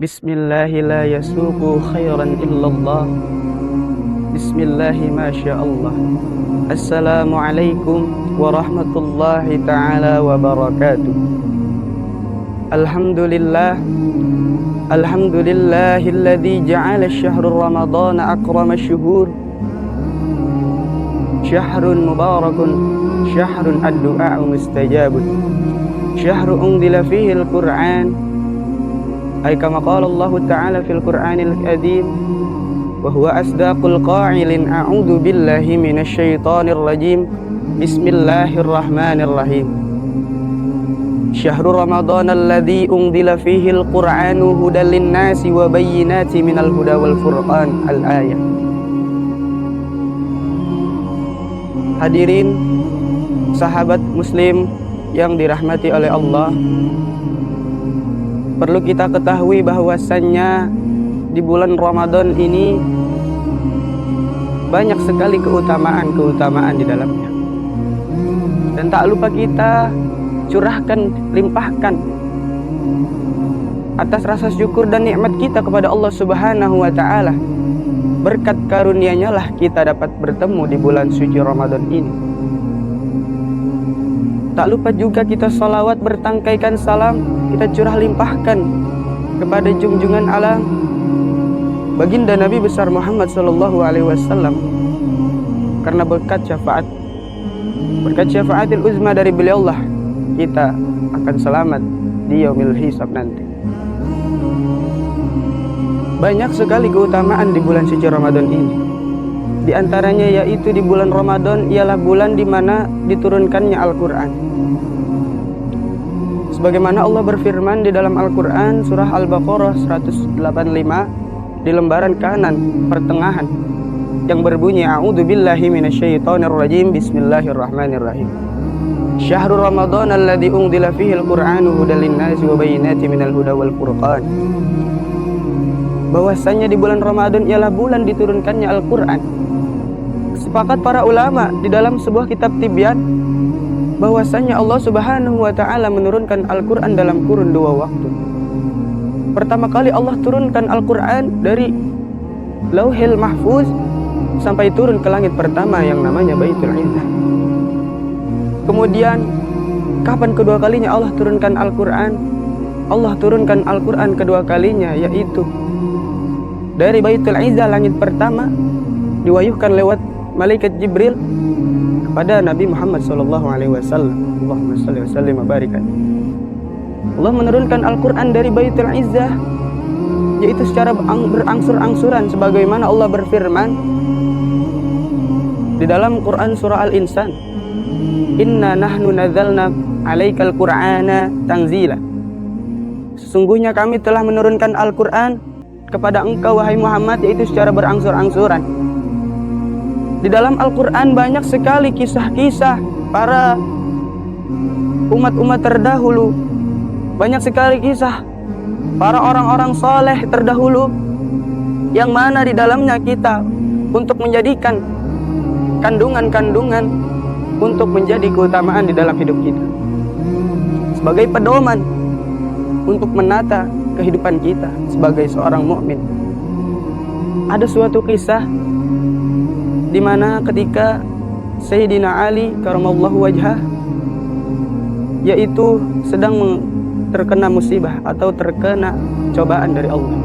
Bismillahi la yasuqu khairan illallah. Bismillahi masyaallah. Assalamualaikum warahmatullahi ta'ala wabarakatuh. Alhamdulillah. Alhamdulillahilladzi ja'ala syahrul ramadana akrama syuhur. Syahrun mubarakun, syahrun ad-du'a'u mustajabun. Syahrun unzila fihi al-Qur'an. Ay kama qala Allah Ta'ala fil Qur'anil Karim, wa huwa asdaqul qa'ilin, a'udzu billahi minasy syaithanir rajim. Bismillahirrahmanirrahim. Syahrul Ramadan alladzi unzila fihi al-Qur'anu hudan lin-nasi wa bayyinatin minal huda wal furqan. Al-ayah. Hadirin sahabat muslim yang dirahmati oleh Allah, perlu kita ketahui bahwasannya di bulan Ramadan ini banyak sekali keutamaan di dalamnya. Dan tak lupa kita curahkan, limpahkan atas rasa syukur dan nikmat kita kepada Allah Subhanahu wa Ta'ala. Berkat karunia-Nya lah kita dapat bertemu di bulan suci Ramadan ini. Tak lupa juga kita salawat, bertangkaikan salam, kita curah limpahkan kepada junjungan alam baginda Nabi besar Muhammad sallallahu alaihi wasallam, karena berkat syafaatil uzma dari beliau lah kita akan selamat di yaumil hisab nanti. Banyak sekali keutamaan di bulan suci Ramadan ini. Di antaranya yaitu di bulan Ramadan ialah bulan di mana diturunkannya Al-Qur'an. Sebagaimana Allah berfirman di dalam Al-Qur'an surah Al-Baqarah 185 di lembaran kanan pertengahan yang berbunyi, a'udzu billahi minasyaitonir rajim, bismillahirrahmanirrahim. Syahrul Ramadan alladzi unzila fihi al-Qur'anu hudan lin-nasi wa bayyinatin minal huda wal furqan. Bahwasanya di bulan Ramadan ialah bulan diturunkannya Al-Qur'an. Sepakat para ulama di dalam sebuah kitab tibyan bahwasanya Allah Subhanahu wa Ta'ala menurunkan Al-Qur'an dalam kurun 2 waktu. Pertama kali Allah turunkan Al-Qur'an dari Lauhil Mahfuz sampai turun ke langit pertama yang namanya Baitul Izzah. Kemudian kapan kedua kalinya Allah turunkan Al-Qur'an? Allah turunkan Al-Qur'an kedua kalinya yaitu dari Baitul Izzah, langit pertama, diwahyukan lewat malaikat Jibril kepada Nabi Muhammad sallallahu alaihi wasallam. Allahumma shalli wa sallim wa barik. Allah menurunkan Al-Qur'an dari Baitul Izzah yaitu secara berangsur-angsuran, sebagaimana Allah berfirman di dalam Quran surah Al-Insan, inna nahnu nazzalna 'alaikal qur'ana tanzila. Sesungguhnya kami telah menurunkan Al-Qur'an kepada engkau wahai Muhammad yaitu secara berangsur-angsuran. Di dalam Al-Qur'an banyak sekali kisah-kisah para umat-umat terdahulu. Banyak sekali kisah para orang-orang saleh terdahulu yang mana di dalamnya kita untuk menjadikan kandungan-kandungan untuk menjadi keutamaan di dalam hidup kita, sebagai pedoman untuk menata kehidupan kita sebagai seorang mukmin. Ada suatu kisah di mana ketika Sayyidina Ali karamallahu wajhah yaitu sedang terkena musibah atau terkena cobaan dari Allah,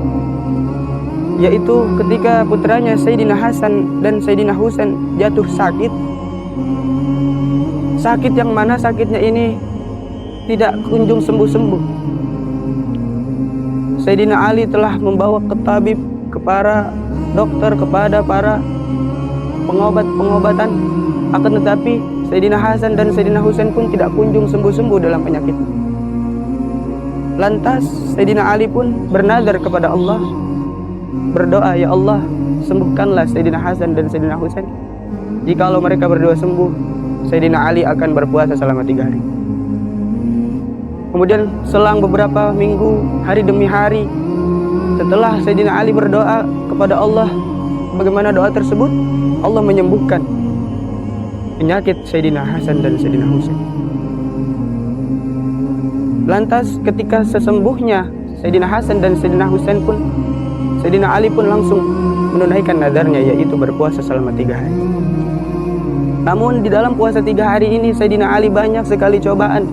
yaitu ketika putranya Sayyidina Hasan dan Sayyidina Husain jatuh sakit yang mana sakitnya ini tidak kunjung sembuh-sembuh. Sayyidina Ali telah membawa ke tabib, kepada dokter, kepada para pengobatan, akan tetapi Sayyidina Hasan dan Sayyidina Husain pun tidak kunjung sembuh-sembuh dalam penyakit. Lantas Sayyidina Ali pun bernazar kepada Allah, berdoa, ya Allah, sembuhkanlah Sayyidina Hasan dan Sayyidina Husain. Jikalau mereka berdua sembuh, Sayyidina Ali akan berpuasa selama 3 hari. Kemudian selang beberapa minggu, hari demi hari, setelah Sayyidina Ali berdoa kepada Allah, bagaimana doa tersebut? Allah menyembuhkan penyakit Sayyidina Hasan dan Sayyidina Husain. Lantas ketika sesembuhnya Sayyidina Hasan dan Sayyidina Husain pun, Sayyidina Ali pun langsung menunaikan nadarnya, yaitu berpuasa selama 3 hari. Namun di dalam puasa 3 hari ini Sayyidina Ali banyak sekali cobaan,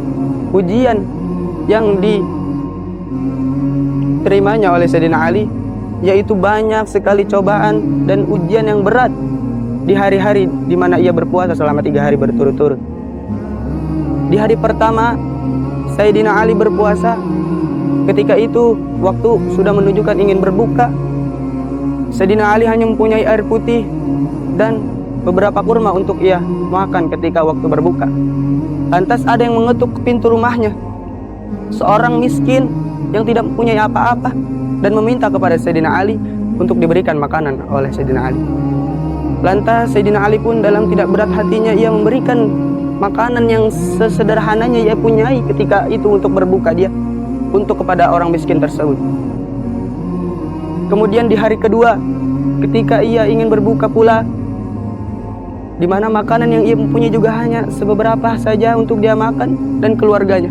ujian yang diterimanya oleh Sayyidina Ali, yaitu banyak sekali cobaan dan ujian yang berat di hari-hari di mana ia berpuasa selama 3 hari berturut-turut. Di hari pertama Sayyidina Ali berpuasa, ketika itu waktu sudah menunjukkan ingin berbuka. Sayyidina Ali hanya mempunyai air putih dan beberapa kurma untuk ia makan ketika waktu berbuka. Lantas ada yang mengetuk pintu rumahnya, seorang miskin yang tidak mempunyai apa-apa, dan meminta kepada Sayyidina Ali untuk diberikan makanan oleh Sayyidina Ali. Lantas Sayyidina Ali pun dalam tidak berat hatinya ia memberikan makanan yang sesederhananya ia punyai ketika itu untuk berbuka dia, untuk kepada orang miskin tersebut. Kemudian di hari kedua ketika ia ingin berbuka pula, di mana makanan yang ia mempunyai juga hanya sebeberapa saja untuk dia makan dan keluarganya.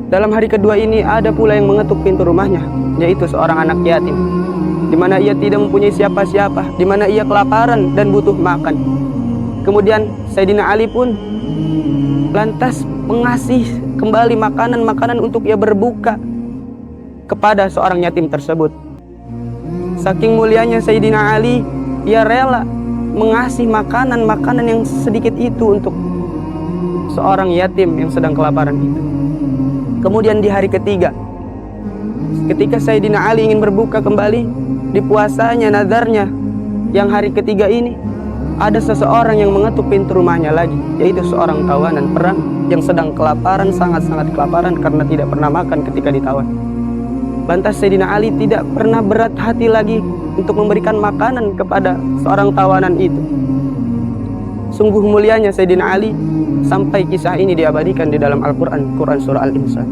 Dalam hari kedua ini ada pula yang mengetuk pintu rumahnya, yaitu seorang anak yatim, di mana ia tidak mempunyai siapa-siapa, di mana ia kelaparan dan butuh makan. Kemudian Sayyidina Ali pun lantas mengasih kembali makanan-makanan untuk ia berbuka kepada seorang yatim tersebut. Saking mulianya Sayyidina Ali, ia rela mengasih makanan-makanan yang sedikit itu untuk seorang yatim yang sedang kelaparan itu. Kemudian di hari ketiga, ketika Sayyidina Ali ingin berbuka kembali di puasanya, nadarnya yang hari ketiga ini, ada seseorang yang mengetuk pintu rumahnya lagi, yaitu seorang tawanan perang yang sedang kelaparan, sangat-sangat kelaparan karena tidak pernah makan ketika ditawan. Lantas Sayyidina Ali tidak pernah berat hati lagi untuk memberikan makanan kepada seorang tawanan itu. Sungguh mulianya Sayyidina Ali, sampai kisah ini diabadikan di dalam Al-Quran, Quran Surah Al-Insan.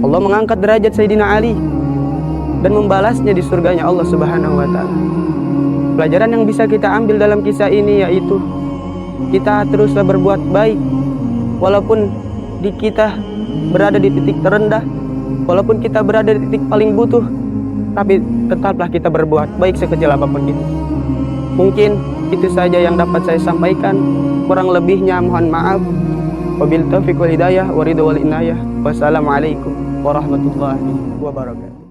Allah mengangkat derajat Sayyidina Ali dan membalasnya di surganya Allah Subhanahu wa Ta'ala. Pelajaran yang bisa kita ambil dalam kisah ini yaitu kita teruslah berbuat baik walaupun kita berada di titik terendah, walaupun kita berada di titik paling butuh, tapi tetaplah kita berbuat baik sekecil apapun itu. Mungkin itu saja yang dapat saya sampaikan, kurang lebihnya mohon maaf. Wabillahi taufiq wal hidayah wa ridha wal inayah. Wassalamualaikum warahmatullahi wabarakatuh.